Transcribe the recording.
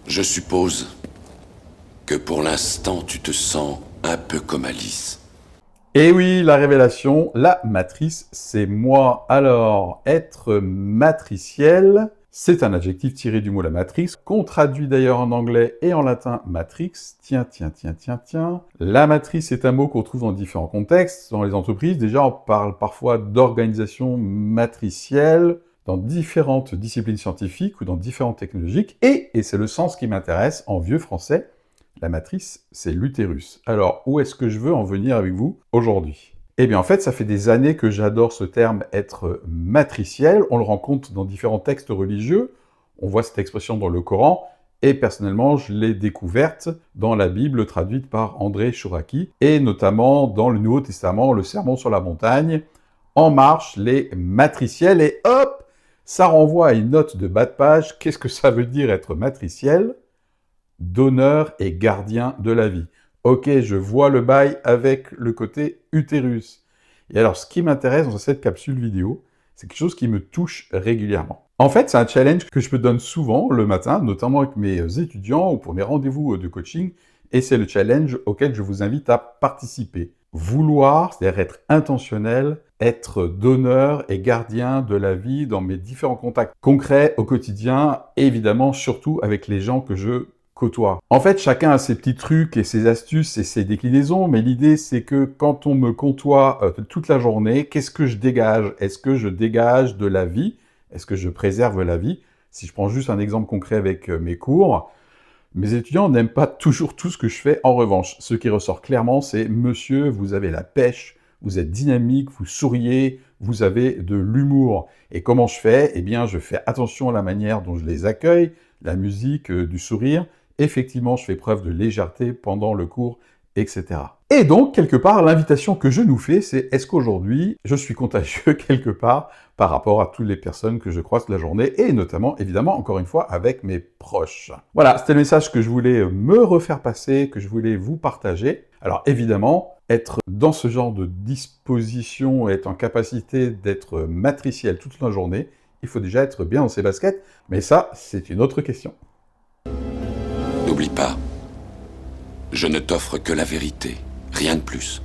Je suppose que pour l'instant, tu te sens un peu comme Alice. Et oui, la révélation, la matrice, c'est moi. Alors, être matriciel, c'est un adjectif tiré du mot la matrice, qu'on traduit d'ailleurs en anglais et en latin matrix. Tiens. La matrice est un mot qu'on trouve dans différents contextes. Dans les entreprises, déjà, on parle parfois d'organisation matricielle, dans différentes disciplines scientifiques ou dans différentes technologiques. Et c'est le sens qui m'intéresse, en vieux français, la matrice, c'est l'utérus. Alors, où est-ce que je veux en venir avec vous aujourd'hui? Eh bien, en fait, ça fait des années que j'adore ce terme être matriciel. On le rencontre dans différents textes religieux. On voit cette expression dans le Coran. Et personnellement, je l'ai découverte dans la Bible traduite par André Chouraki, et notamment dans le Nouveau Testament, le Sermon sur la montagne. En marche, les matriciels, et hop, ça renvoie à une note de bas de page. Qu'est-ce que ça veut dire être matriciel? Donneur et gardien de la vie. Ok, je vois le bail avec le côté utérus. Et alors, ce qui m'intéresse dans cette capsule vidéo, c'est quelque chose qui me touche régulièrement. En fait, c'est un challenge que je me donne souvent le matin, notamment avec mes étudiants ou pour mes rendez-vous de coaching, et c'est le challenge auquel je vous invite à participer. Vouloir, c'est-à-dire être intentionnel, être donneur et gardien de la vie dans mes différents contacts concrets au quotidien, et évidemment surtout avec les gens que je côtoie. En fait, chacun a ses petits trucs et ses astuces et ses déclinaisons, mais l'idée c'est que quand on me côtoie toute la journée, qu'est-ce que je dégage? Est-ce que je dégage de la vie? Est-ce que je préserve la vie? Si je prends juste un exemple concret avec mes cours, mes étudiants n'aiment pas toujours tout ce que je fais. En revanche, ce qui ressort clairement, c'est « Monsieur, vous avez la pêche, vous êtes dynamique, vous souriez, vous avez de l'humour. » Et comment je fais? Eh bien, je fais attention à la manière dont je les accueille, la musique, du sourire. Effectivement, je fais preuve de légèreté pendant le cours, etc. Et donc, quelque part, l'invitation que je nous fais, c'est est-ce qu'aujourd'hui, je suis contagieux quelque part par rapport à toutes les personnes que je croise la journée, et notamment, évidemment, encore une fois, avec mes proches. Voilà, c'était le message que je voulais me refaire passer, que je voulais vous partager. Alors évidemment, être dans ce genre de disposition, être en capacité d'être matriciel toute la journée, il faut déjà être bien dans ses baskets, mais ça, c'est une autre question. N'oublie pas, je ne t'offre que la vérité, rien de plus.